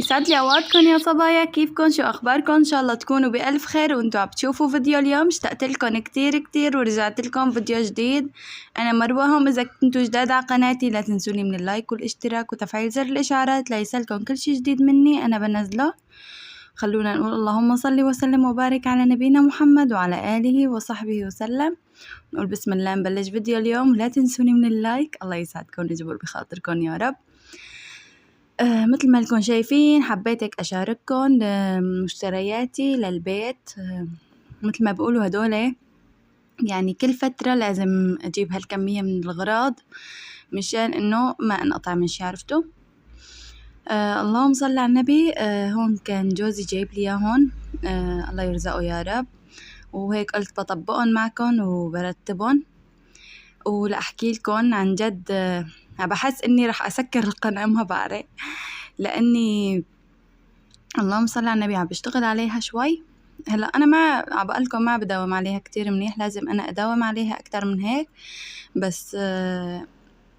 يسعد لي اوقاتكم يا صبايا، كيفكن؟ شو اخباركم؟ ان شاء الله تكونوا بالف خير وانتوا عم تشوفوا فيديو اليوم. اشتقت لكم كتير ورجعت لكم فيديو جديد. انا مروه هم. اذا كنتوا جداد على قناتي لا تنسوني من اللايك والاشتراك وتفعيل زر الاشعارات ليصلكم كل شي جديد مني انا بنزله. خلونا نقول اللهم صل وسلم وبارك على نبينا محمد وعلى اله وصحبه وسلم. نقول بسم الله نبلش فيديو اليوم. لا تنسوني من اللايك، الله يسعدكم ويجبر بخاطركم يا رب. مثل ما لكم شايفين حبيت هيك أشارككم مشترياتي للبيت. مثل ما بقولوا هدول يعني كل فترة لازم أجيب هالكمية من الأغراض مشان إنه ما انقطع من شي، عرفتوا؟ اللهم صل على النبي. هون كان جوزي جايب لي هون، الله يرزقه يا رب. وهيك قلت بطبقهم معكم وبرتبهم ولأحكي لكم عن جد. بحس إني رح أسكر القناة، ما بعرف، لأني اللهم صل على النبي عم بشتغل عليها شوي. هلا أنا ما عبقلكم ما بداوم عليها كتير منيح، لازم أنا أداوم عليها أكتر من هيك. بس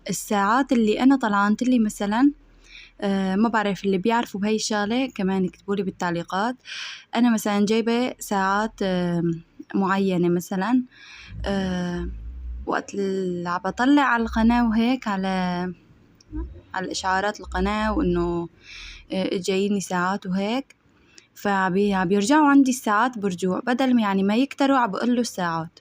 الساعات اللي أنا طلعانت لي مثلا، ما بعرف اللي بيعرفوا بهاي الشغلة كمان يكتبولي بالتعليقات. أنا مثلا جايبة ساعات معينة، مثلا وقت اللي عم بطلع على القناة وهيك على الإشعارات القناة وإنه جاييني ساعات وهيك، فبيرجعوا عندي الساعات برجوع، بدل يعني ما يكتروا عبقله الساعات.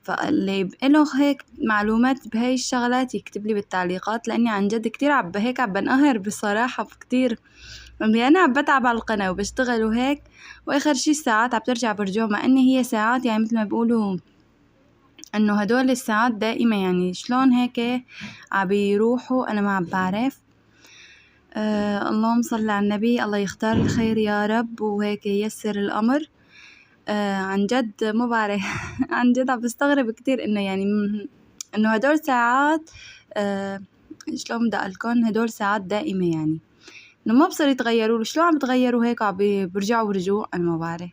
فاللي له هيك معلومات بهاي الشغلات يكتب لي بالتعليقات، لأني عن جد كتير هيك عم بنقهر بصراحة كتير. يعني أنا عم بتعب على القناة وبشتغل وهيك، وآخر شي الساعات عم ترجع برجوع، مع إني هي ساعات يعني مثل ما بيقولوا إنه هدول الساعات دائمة، يعني شلون هيك عم بيروحوا أنا ما عم بعرف. اللهم صل على النبي، الله يختار الخير يا رب وهيك ييسر الأمر. عن جد ما بعرف عن جد عم بستغرب كتير إنه يعني إنه هدول ساعات شلون بدي أقلكن، هدول ساعات دائمة، يعني إنه ما بصير يتغيروا. شلون عم بتغيروا هيك عم برجعوا رجوع؟ أنا ما بعرف.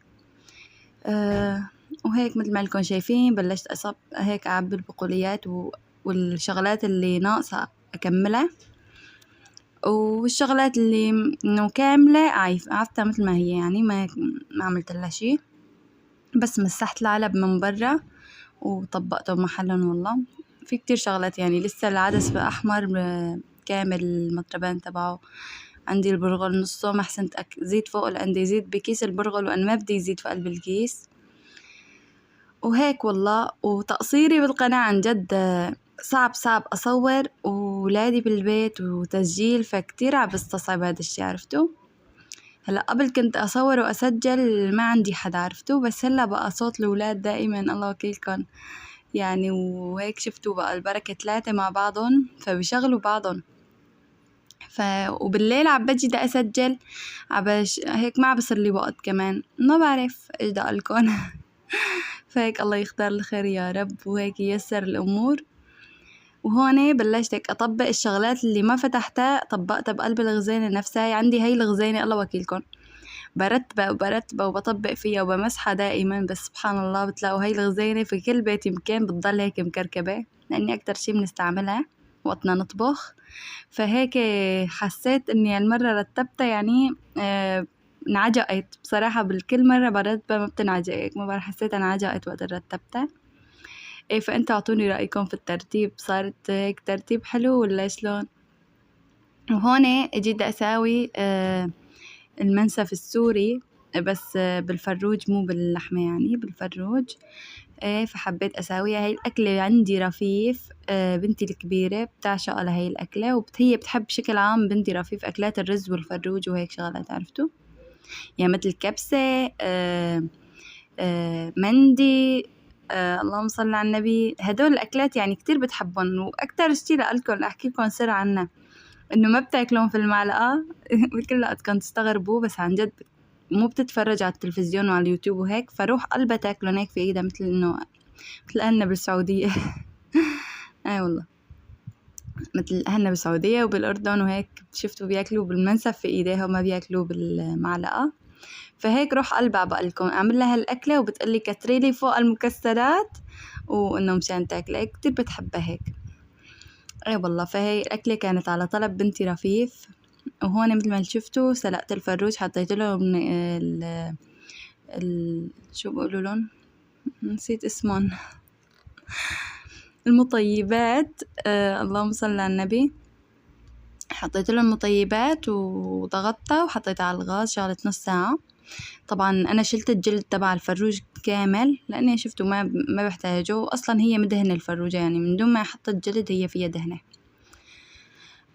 وهيك مثل ما لكم شايفين بلشت أصب هيك أعبي البقوليات والشغلات اللي ناقصة أكملها، والشغلات اللي إنه كاملة عارفتها مثل ما هي، يعني ما عملت لها شي، بس مسحت العلب من برا وطبقته بمحلهم. والله في كتير شغلات، يعني لسه العدس بأحمر كامل المطربان تبعه. عندي البرغل نصه ما حسنت زيد فوق لأن يزيد بكيس البرغل، وأنا ما بدي يزيد في قلب الكيس وهيك. والله وتقصيري بالقناة عن جد صعب أصور وولادي بالبيت وتسجيل، فكتير عم بستصعب هذا الشي، عرفتوا؟ هلا قبل كنت أصور وأسجل ما عندي حدا، عرفتوا؟ بس هلا بقى صوت الولاد دائما الله وكيلكن يعني، وهيك شفتوا بقى البركة 3 مع بعضهم فبيشغلوا بعضهم. وبالليل عم بجي دا أسجل هيك ما بصير لي وقت كمان، ما بعرف إيش دا أقلكن فهيك الله يختار الخير يا رب وهيك ييسر الأمور. وهون بلشت هيك أطبق الشغلات اللي ما فتحتها، طبقتها بقلب الغزينة نفسها. عندي هاي الغزينة الله وكيلكن برتبة وبطبق فيها وبمسحها دائما، بس سبحان الله بتلاقوا هاي الغزينة في كل بيت يمكن بتضل هيك مكركبة، لأني أكتر شي بنستعملها وقتنا نطبخ. فهيك حسيت إني هالمرة رتبتها، يعني انعجقت بصراحة. بالكل مرة برتبها ما بتنعجق، ما بعرف، حسيت انعجقت وقت رتبتها. فأنتوا أعطوني رأيكم في الترتيب، صارت هيك ترتيب حلو ولا شلون؟ وهون جيت أساوي المنسف السوري، بس بالفروج مو باللحمة، يعني بالفروج. فحبيت أساويها. هاي الأكلة عندي رفيف، بنتي الكبيرة بتعشق على هاي الأكلة، وهي بتحب بشكل عام بنتي رفيف أكلات الرز والفروج وهيك شغلات، عرفتوا؟ يعني مثل كبسة، مندي، اللهم صل على النبي. هدول الأكلات يعني كتير بتحبهم. وأكتر شي لأقلكن أحكي لكم سر عنها، إنه ما بتاكلون في المعلقة بكل وقت كنت تستغربوا، بس عن جد مو بتتفرج على التلفزيون وعلى اليوتيوب وهيك، فروح قلبها تاكلون هيك في ايدها، مثل أهلنا بالسعودية والله مثل أهلنا بالسعودية وبالأردن وهيك، شفتوا بياكلوا بالمنسف في ايديهم، ما بياكلوا بالمعلقة. فهيك روح قلبها بقلكم أعمل لها الأكلة وبتقلي كتريلي فوق المكسرات، وإنه مشان تاكلها كتير بتحبها هيك. والله فهي الأكلة كانت على طلب بنتي رفيف، وهون مثل ما شفتوا سلقت الفروج، حطيت له من شو بقولوا لهم، نسيت اسمهم، المطيبات. اللهم صل على النبي. حطيت له المطيبات وضغطتها وحطيتها على الغاز، شغلت نص ساعة. طبعا أنا شلت الجلد تبع الفروج كامل لأني شفته ما بحتاجه أصلا، هي مدهنة الفروجة يعني من دون ما حطيت جلد هي فيها دهنة.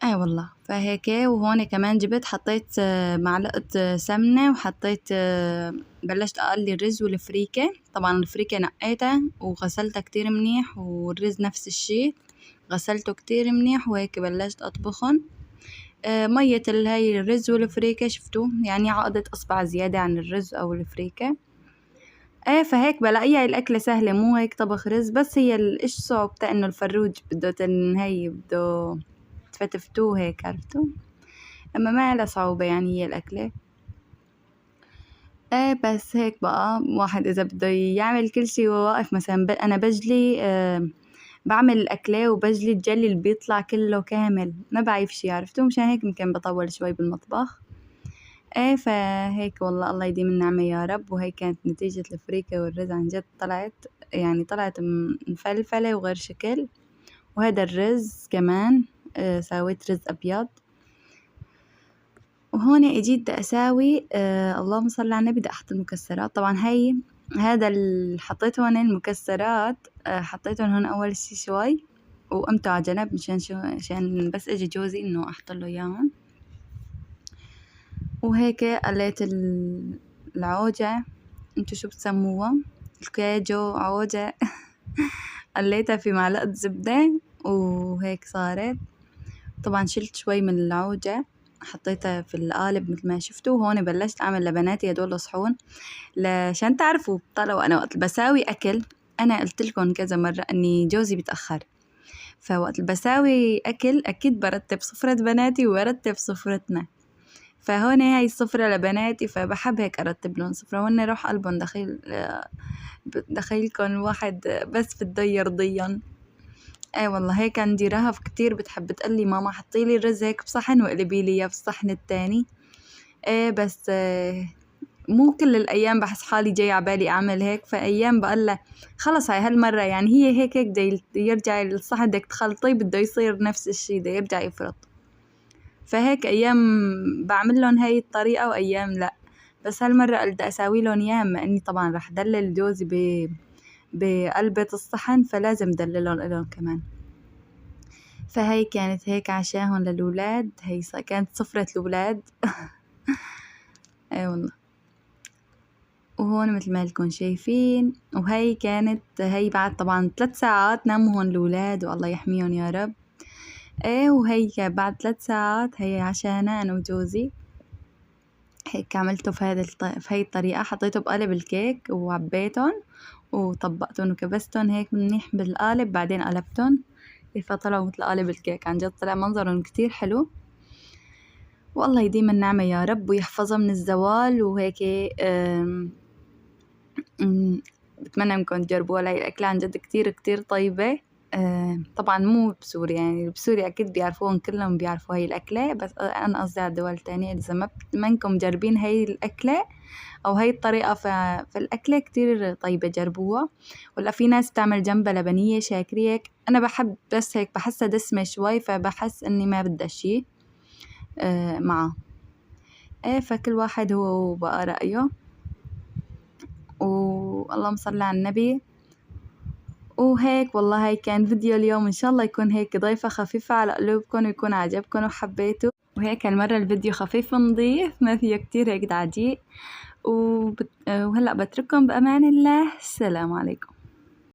والله فهيك. وهون كمان جبت حطيت معلقة سمنة، وحطيت بلشت أقلي الرز والفريكة. طبعا الفريكة نقيتها وغسلتها كتير منيح، والرز نفس الشي غسلته كتير منيح، وهيك بلشت أطبخن. مية هاي الرز والفريكة شفتوا يعني عقدة أصبع زيادة عن الرز أو الفريكة. فهيك بلاقيها الأكلة سهلة، مو هيك طبخ رز، بس هي إيش صعوبتها إنه الفروج بده هي بده تفتفتوه هيك، عرفتوا؟ أما ما لها صعوبة يعني هي الأكلة. بس هيك بقى واحد إذا بده يعمل كل شي وهو واقف، مثلا أنا بجلي بعمل الأكلة وبجلي الجلي اللي بيطلع كله كامل، ما بعرف شي، عرفتوا؟ مشان هيك يمكن بطول شوي بالمطبخ. فهيك والله الله يديم النعمة يا رب. وهي كانت نتيجة الفريكة والرز، عن جد طلعت مفلفلة وغير شكل. وهذا الرز كمان سويت رز أبيض. وهون اجيت بدي اساوي اللهم صل على النبي، بدي احط المكسرات. طبعا هذا اللي حطيته هون المكسرات، حطيتهم هون اول شي شوي وقمته على جنب مشان بس اجي جوزي انه احط له اياهم. وهيك قليت العوجة، انتو شو بتسموها؟ الكاجو، عوجة. قليتها في معلقة زبدة وهيك صارت. طبعا شلت شوي من العوجة حطيتها في القالب مثل ما شفتوا. وهون بلشت أعمل لبناتي هدول صحون، لشان تعرفوا طلعوا أنا وقت بساوي أكل. أنا قلت لكم كذا مرة أني جوزي بيتأخر، فوقت بساوي أكل أكيد برتب سفرة بناتي وبرتب سفرتنا. فهون هاي السفرة لبناتي، فبحب هيك أرتب لهم سفرة، وهن روح قلبهم دخيلكم واحد بس بده يرضيهم. والله هيك عندي رهف كتير بتحب تقلي ماما حطيلي الرز هيك بصحن وقلبي لي اياه بالصحن التاني. بس مو كل الأيام بحس حالي جاي عبالي أعمل هيك، فأيام بقلها خلص هاي هالمرة يعني هي هيك بده يرجع الصحن بدك تخلطيه بده يصير نفس الشي، بده يرجع يفرط. فهيك أيام بعملن هاي الطريقة وأيام لأ، بس هالمرة قلت أساوي لهم إياها، بما إني طبعا رح دلل جوزي بقلبة الصحن، فلازم دللهم إلهم كمان. فهي كانت هيك عشاهم للولاد، هي كانت سفرة الولاد. والله. وهون مثل ما لكم شايفين، وهي كانت بعد طبعا 3 ساعات ناموا هون الولاد، والله يحميهم يا رب. وهي بعد 3 ساعات هي عشانا أنا وجوزي. هيك عملته في هاي الطريقة، حطيته بقالب الكيك وعبيتهم وطبقتهم وكبستهم هيك منيح بالقالب، بعدين قلبتهم فطلعوا مثل قالب الكيك. عن جد طلع منظرهم كتير حلو، والله يديم النعمة يا رب ويحفظها من الزوال. وهيك بتمنى انكم تجربوها. هاي الأكلة عن جد كتير كتير طيبة. طبعا مو بسوريا، يعني بسوريا أكيد بيعرفوهم كلهم، بيعرفوا هاي الأكلة، بس أنا قصدي على الدول التانية. إذا ما منكم مجربين هاي الأكلة أو هاي الطريقة في الأكلة كتير طيبة، جربوها. ولا في ناس بتعمل جنبها لبنية شاكرية، أنا بحب بس هيك بحسها دسمة شوي، فبحس إني ما بدها شي معه. فكل واحد هو بقى رأيه. واللهم صل على النبي. وهيك والله هاي كان فيديو اليوم، إن شاء الله يكون هيك ضيفة خفيفة على قلوبكم ويكون عجبكم وحبيتوا. وهيك هالمرة الفيديو خفيف نظيف، ما فيه كتير هيك دعجيق. وهلأ بترككم بأمان الله. السلام عليكم.